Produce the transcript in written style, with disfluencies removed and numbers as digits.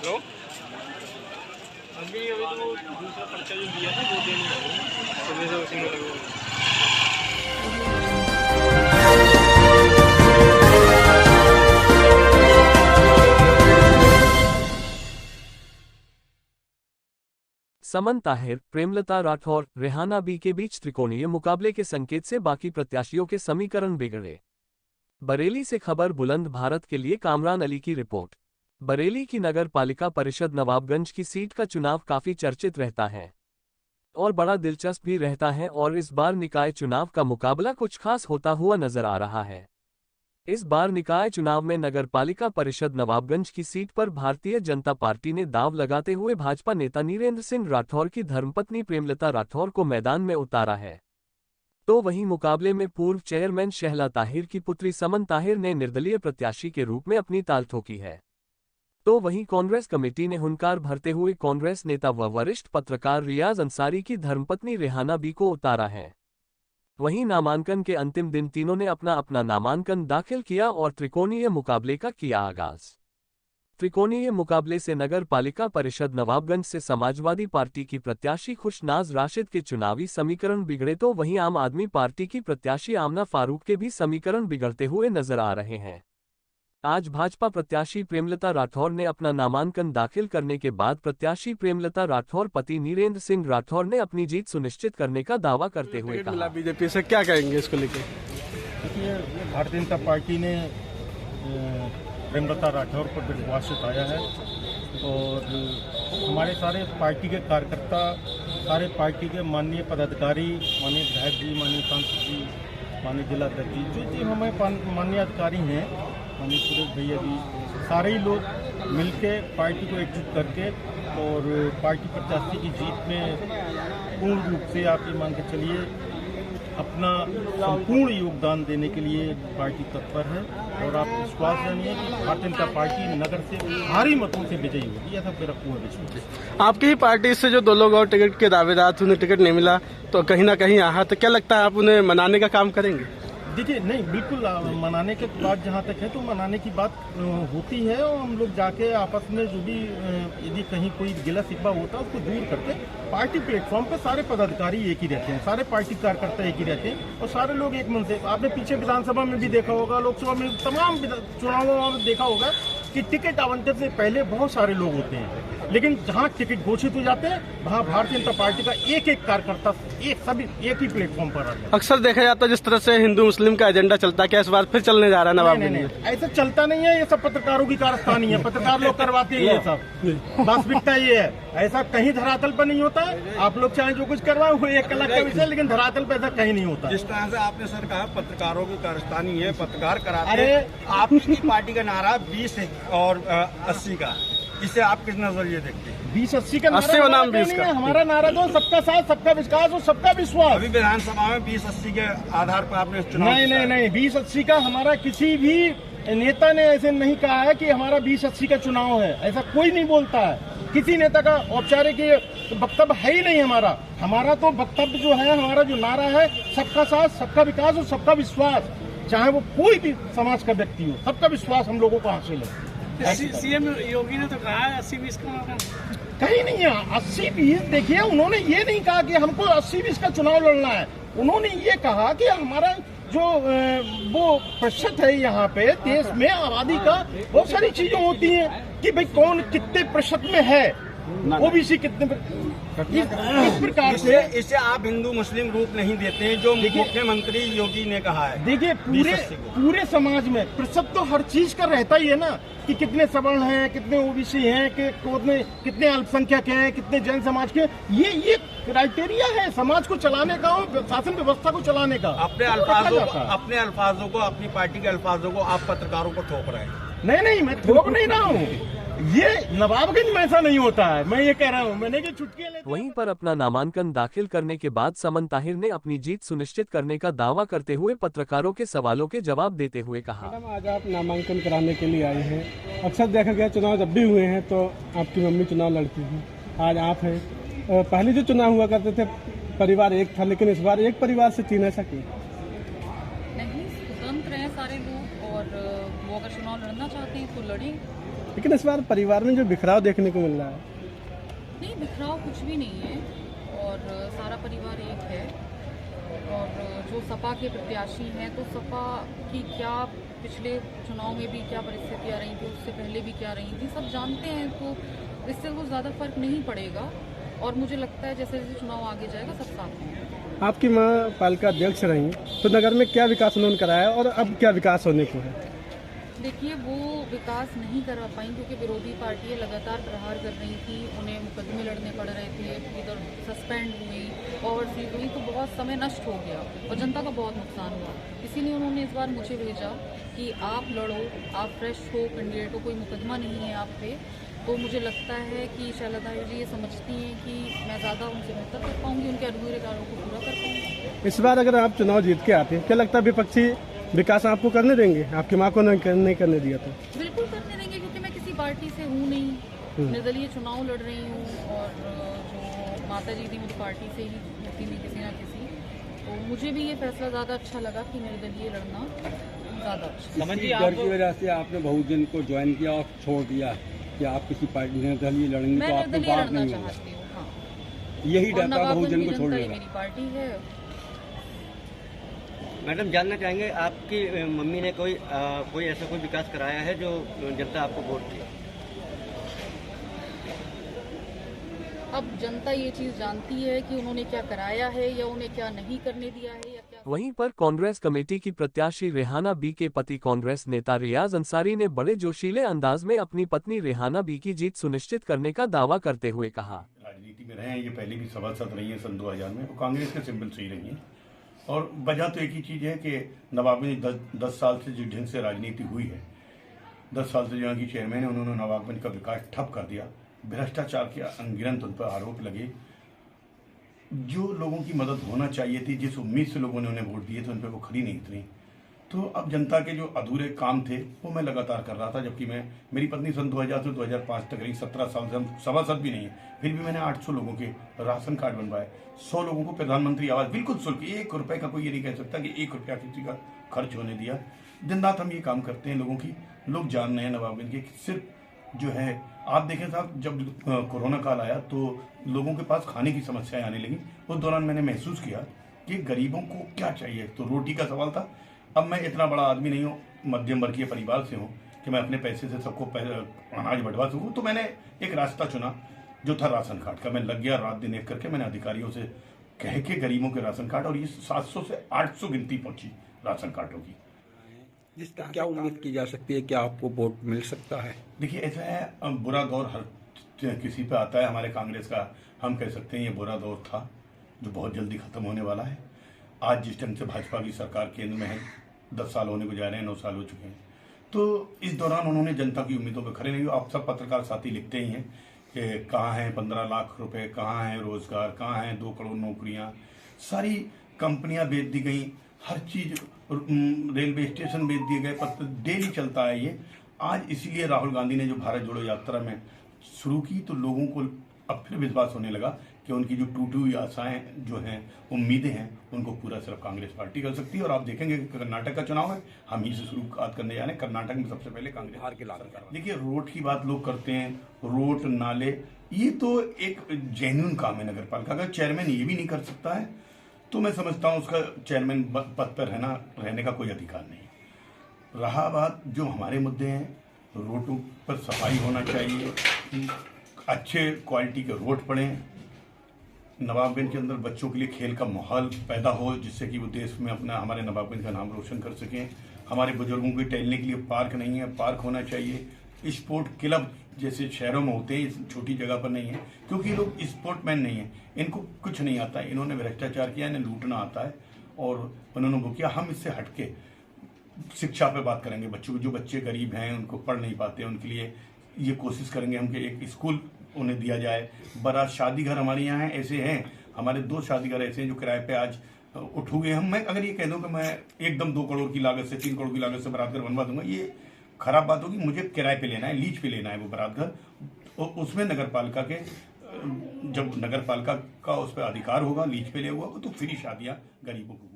Hello, अभी तो दूसरा पर्चा जो दिया था वो देने लगा, सुबह से उसी में लगा। समन ताहिर, प्रेमलता राठौर, रेहाना बी के बीच त्रिकोणीय मुकाबले के संकेत से बाकी प्रत्याशियों के समीकरण बिगड़े। बरेली से खबर बुलंद भारत के लिए कामरान अली की रिपोर्ट। बरेली की नगर पालिका परिषद नवाबगंज की सीट का चुनाव काफी चर्चित रहता है और बड़ा दिलचस्प भी रहता है और इस बार निकाय चुनाव का मुकाबला कुछ खास होता हुआ नजर आ रहा है। इस बार निकाय चुनाव में नगर पालिका परिषद नवाबगंज की सीट पर भारतीय जनता पार्टी ने दांव लगाते हुए भाजपा नेता नीरेंद्र सिंह राठौर की धर्मपत्नी प्रेमलता राठौर को मैदान में उतारा है। तो वहीं मुकाबले में पूर्व चेयरमैन शहला ताहिर की पुत्री समन ताहिर ने निर्दलीय प्रत्याशी के रूप में अपनी ताल ठोकी है। तो वहीं कांग्रेस कमेटी ने हुंकार भरते हुए कांग्रेस नेता व वरिष्ठ पत्रकार रियाज अंसारी की धर्मपत्नी रेहाना बी को उतारा है। वहीं नामांकन के अंतिम दिन तीनों ने अपना अपना नामांकन दाखिल किया और त्रिकोणीय मुकाबले का किया आगाज। त्रिकोणीय मुकाबले से नगर पालिका परिषद नवाबगंज से समाजवादी पार्टी की प्रत्याशी खुशनाज राशिद के चुनावी समीकरण बिगड़े तो वहीं आम आदमी पार्टी की प्रत्याशी आमना फारूक के भी समीकरण बिगड़ते हुए नजर आ रहे हैं। आज भाजपा प्रत्याशी प्रेमलता राठौर ने अपना नामांकन दाखिल करने के बाद प्रत्याशी प्रेमलता राठौर पति नीरेंद्र सिंह राठौर ने अपनी जीत सुनिश्चित करने का दावा करते हुए कहा, बीजेपी से क्या कहेंगे इसको लेकर? देखिए, भारतीय जनता पार्टी ने प्रेमलता राठौर पर विश्वास जताया है और हमारे सारे पार्टी के कार्यकर्ता, सारे पार्टी के माननीय पदाधिकारी, माननीय विधायक जी, माननीय सांसद जी, माननीय जिला अध्यक्ष जी, जो जी हमें माननीय अधिकारी हैं, माननीय सुरेश भैया जी, सारे ही लोग मिलके पार्टी को एकजुट करके और पार्टी प्रत्याशी की जीत में पूर्ण रूप से आप ये मान के चलिए अपना संपूर्ण योगदान देने के लिए पार्टी तत्पर है और आप विश्वास जानिए कि भारतीय जनता पार्टी नगर से भारी मतों से विजयी होगी, ऐसा मेरा पूर्ण विश्वास। आपकी ही पार्टी से जो 2 लोग और टिकट के दावेदार थे, उन्हें टिकट नहीं मिला तो कहीं ना कहीं यहाँ तो क्या लगता है आप उन्हें मनाने का काम करेंगे? देखिए, नहीं, बिल्कुल मनाने के बात जहाँ तक है तो मनाने की बात होती है और हम लोग जाके आपस में जो भी यदि कहीं कोई गिला शिकवा होता है उसको दूर करके पार्टी प्लेटफॉर्म पर सारे पदाधिकारी एक ही रहते हैं, सारे पार्टी कार्यकर्ता एक ही रहते हैं और सारे लोग एक मन से। आपने पीछे विधानसभा में भी देखा होगा, लोकसभा में तमाम चुनावों में देखा होगा कि टिकट आवंटन से पहले बहुत सारे लोग होते हैं, लेकिन जहां टिकट घोषित हो जाते हैं वहां भारतीय जनता पार्टी का एक एक कार्यकर्ता सभी एक ही प्लेटफॉर्म पर आ जाता है। अक्सर देखा जाता है जिस तरह से हिंदू मुस्लिम का एजेंडा चलता है, क्या इस बार फिर चलने जा रहा है नवाबगंज में? ऐसा चलता नहीं है, ये सब पत्रकारों की कारस्तानी है, पत्रकार लोग करवाते हैं ये सब। वास्तविकता ये है, ऐसा कहीं धरातल पर नहीं होता है। आप लोग चाहे जो कुछ करवाए वो एक अलग का विषय, लेकिन धरातल पर ऐसा कहीं नहीं होता। जिस तरह से आपने सर कहा पत्रकारों की कारस्तानी है, पत्रकार कराते हैं, आपकी पार्टी का नारा 20 और 80 का, इसे आप किस नजरिए देखते हैं? 20-80 का 80 का नाम 20 का, हमारा नारा तो सबका साथ, सबका विकास और सबका विश्वास। अभी विधानसभा में 20-80 के आधार पर आपने चुनाव नहीं 20-80 का हमारा किसी भी नेता ने ऐसे नहीं कहा है कि हमारा 20-80 का चुनाव है, ऐसा कोई नहीं बोलता है। किसी नेता का औपचारिक वक्तव्य है ही नहीं हमारा। हमारा तो वक्तव्य जो है, हमारा जो नारा है, सबका साथ, सबका विकास और सबका विश्वास। चाहे वो कोई भी समाज का व्यक्ति हो, सबका विश्वास हम लोगों को हासिल है। सीएम योगी ने तो कहा है 80-20 का मामला कहीं नहीं है। 80-20 देखिए, उन्होंने ये नहीं कहा कि हमको 80-20 का चुनाव लड़ना है। उन्होंने ये कहा कि हमारा जो वो प्रतिशत है यहाँ पे देश में आबादी का, बहुत सारी चीजें होती हैं कि भाई कौन कितने प्रतिशत में है, ओबीसी कितने, इस प्रकार से इसे आप हिंदू मुस्लिम रूप नहीं देते हैं जो मुख्यमंत्री योगी ने कहा है। देखिए, पूरे समाज में प्रतिशत तो हर चीज का रहता ही है ना, कि कितने सवर्ण हैं, कितने ओबीसी हैं, कितने अल्पसंख्यक हैं, कितने जैन समाज के, ये क्राइटेरिया है समाज को चलाने का और शासन व्यवस्था को चलाने का। अपने अल्फाजों को, अपनी पार्टी के अल्फाजों को आप पत्रकारों को थोप रहे हैं। नहीं, मैं थोप नहीं रहा हूँ। ये नवाबगंज में ऐसा नहीं होता है, मैं ये कह रहा हूँ। मैंने कि चुटकी वहीं पर अपना नामांकन दाखिल करने के बाद समन ताहिर ने अपनी जीत सुनिश्चित करने का दावा करते हुए पत्रकारों के सवालों के जवाब देते हुए कहा, मैडम, आज आप नामांकन कराने के लिए आए हैं। अक्सर देखा गया चुनाव जब भी हुए हैं तो आपकी मम्मी चुनाव लड़ती थी, आज आप हैं। पहले जो चुनाव हुआ करते थे परिवार एक था, लेकिन इस बार एक परिवार से 3, ऐसा क्यों? नहीं, स्वतंत्र हैं सारे लोग और वो अगर चुनाव लड़ना चाहते हैं तो लड़ें। लेकिन इस बार परिवार में जो बिखराव देखने को मिल रहा है। नहीं, बिखराव कुछ भी नहीं है और सारा परिवार एक है। और जो सपा के प्रत्याशी हैं तो सपा की क्या पिछले चुनाव में भी क्या परिस्थितियाँ रही थी, उससे पहले भी क्या रही थी, सब जानते हैं। तो इससे वो ज़्यादा फर्क नहीं पड़ेगा और मुझे लगता है जैसे जैसे चुनाव आगे जाएगा सब साथ होंगे। आपकी माँ पालिका अध्यक्ष रही तो नगर में क्या विकास उन्होंने कराया और अब क्या विकास होने को है? देखिए, वो विकास नहीं करा पाई क्योंकि विरोधी पार्टियां लगातार प्रहार कर रही थी, उन्हें मुकदमे लड़ने पड़ रहे थे, इधर सस्पेंड हुई, ओवरसीज हुई, तो बहुत समय नष्ट हो गया और जनता का बहुत नुकसान हुआ। इसीलिए उन्होंने इस बार मुझे भेजा कि आप लड़ो, आप फ्रेश हो, कैंडिडेट हो, कोई मुकदमा नहीं है आप पे। तो मुझे लगता है कि शैलजा जी ये समझती हैं कि मैं ज़्यादा उनसे बेहतर कर पाऊँगी, उनके अधूरे कार्यों को पूरा कर पाऊँगी। इस बार अगर आप चुनाव जीत के आते हैं, क्या लगता है विपक्षी विकास आपको करने देंगे? आपकी माँ को नहीं करने दिया तो? बिल्कुल करने देंगे क्योंकि मैं किसी पार्टी से हूँ नहीं, निर्दलीय चुनाव लड़ रही हूँ और जो माता जी थी मुझे पार्टी से ही होती थी किसी ना किसी। तो मुझे भी ये फैसला ज़्यादा अच्छा लगा कि निर्दलीय लड़ना ज़्यादा अच्छा। समझ डर की वजह से आपने बहुजन को ज्वाइन किया और छोड़ दिया कि आप किसी पार्टी निर्दलीय लड़ेंगे मैं तो आपको निर्दलीय बात लड़ना नहीं होगा। चाहती हूँ, हाँ। यही और डर था नवाबगंज बहुजन की को छोड़ जनता ही देगा। मेरी पार्टी है। मैडम, जानना चाहेंगे आपकी मम्मी ने कोई ऐसा कोई विकास कराया है जो जनता आपको वोट दी? अब जनता ये चीज़ जानती है कि उन्होंने क्या कराया है या उन्हें क्या नहीं करने दिया है या क्या। वहीं पर कांग्रेस कमेटी की प्रत्याशी रेहाना बी के पति कांग्रेस नेता रियाज अंसारी ने बड़े जोशीले अंदाज में अपनी पत्नी रेहाना बी की जीत सुनिश्चित करने का दावा करते हुए कहा, राजनीति में रहे हैं, ये पहले भी सभासद रही है सन 2000 में, वो कांग्रेस के सिंबल से ही रही है। और वजह तो एक ही चीज़ है कि नवाबगंज 10 साल से जिस ढंग से राजनीति हुई है, 10 साल से जहाँ की चेयरमैन है, उन्होंने नवाबगंज का विकास ठप कर दिया। भ्रष्टाचार के अनगिनत उन पर आरोप लगे। जो लोगों की मदद होना चाहिए थी, जिस उम्मीद से लोगों ने उन्हें वोट दिए थे, उन पर वो खरी नहीं उतरी। तो अब जनता के जो अधूरे काम थे वो मैं लगातार कर रहा था, जबकि मेरी पत्नी सन 2000 से 2005 तक रही, 17 साल से हम सभासद भी नहीं है, फिर भी मैंने 800 लोगों के राशन कार्ड बनवाए, 100 लोगों को प्रधानमंत्री आवास बिल्कुल शुल्क, 1 रुपए का कोई ये नहीं कह सकता कि 1 रुपया किसी का खर्च होने दिया। दिन रात हम ये काम करते हैं लोगों की, लोग जान रहे हैं नवाबगंज के। सिर्फ जो है आप देखें साहब, जब कोरोना काल आया तो लोगों के पास खाने की समस्याएं आने लगी। उस दौरान मैंने महसूस किया कि गरीबों को क्या चाहिए, तो रोटी का सवाल था। अब मैं इतना बड़ा आदमी नहीं हूँ, मध्यम वर्गीय परिवार से हूँ कि मैं अपने पैसे से सबको अनाज बढ़वा सकूँ। तो मैंने एक रास्ता चुना जो था राशन कार्ड का। मैं लग गया रात दिन एक करके, मैंने अधिकारियों से कह के गरीबों के राशन कार्ड, और ये 700 से 800 गिनती पहुंची राशन कार्डों की। जिसका क्या उम्मीद की जा सकती है कि आपको वोट मिल सकता है? देखिए, ऐसा है, बुरा दौर हर किसी पे आता है। हमारे कांग्रेस का हम कह सकते हैं ये बुरा दौर था जो बहुत जल्दी खत्म होने वाला है। आज जिस ढंग से भाजपा की सरकार केंद्र में है, 10 साल होने को जा रहे हैं, 9 साल हो चुके हैं, तो इस दौरान उन्होंने जनता की उम्मीदों पर खड़े नहीं हुए। आप सब पत्रकार साथी लिखते ही हैं कि कहाँ हैं 15 लाख रुपए, कहाँ हैं रोजगार, कहाँ हैं 2 करोड़ नौकरियां, सारी कंपनियां बेच दी गई, हर चीज, रेलवे स्टेशन बेच दिए गए, पत्र डेली चलता है ये। आज इसीलिए राहुल गांधी ने जो भारत जोड़ो यात्रा में शुरू की, तो लोगों को अब फिर विश्वास होने लगा कि उनकी जो टूटी हुई आशाएं जो हैं, उम्मीदें हैं, उनको पूरा सिर्फ कांग्रेस पार्टी कर सकती है। और आप देखेंगे कि कर्नाटक का चुनाव है, हम ही से शुरुआत करने जा रहे हैं। कर्नाटक में सबसे पहले कांग्रेस हार के सरकार। देखिए, रोड की बात लोग करते हैं, रोड नाले, ये तो एक जेन्युइन काम है नगर पालिका का। चेयरमैन ये भी नहीं कर सकता है, तो मैं समझता हूँ उसका चेयरमैन पद पर रहने का कोई अधिकार नहीं। रहा बात जो हमारे मुद्दे हैं, रोडों पर सफाई होना चाहिए, अच्छे क्वालिटी के रोड पड़े, नवाबगंज के अंदर बच्चों के लिए खेल का माहौल पैदा हो, जिससे कि वो देश में अपना, हमारे नवाबगंज का नाम रोशन कर सकें। हमारे बुजुर्गों के टहलने के लिए पार्क नहीं है, पार्क होना चाहिए। स्पोर्ट क्लब जैसे शहरों में होते हैं, छोटी जगह पर नहीं है, क्योंकि लोग स्पोर्टमैन नहीं है, इनको कुछ नहीं आता है, इन्होंने भ्रष्टाचार किया, इन्हें लूटना आता है, और उन्होंने वो किया। हम इससे हटके शिक्षा पे बात करेंगे। बच्चों को, जो बच्चे गरीब हैं, उनको पढ़ नहीं पाते, उनके लिए ये कोशिश करेंगे हम कि एक स्कूल उन्हें दिया जाए। बारात शादी घर हमारे यहाँ हैं, ऐसे हैं, हमारे 2 शादी घर ऐसे हैं जो किराए पे आज उठोगे हम। मैं अगर ये कह दूं कि मैं एकदम 2 करोड़ की लागत से, 3 करोड़ की लागत से बारात घर बनवा दूंगा, ये खराब बात होगी। मुझे किराए पे लेना है, लीज पे लेना है वो बारात घर। उसमें नगर पालिका के, जब नगर पालिका का उस पर अधिकार होगा, लीज पे ले हुआ, तो फ्री शादियां गरीबों को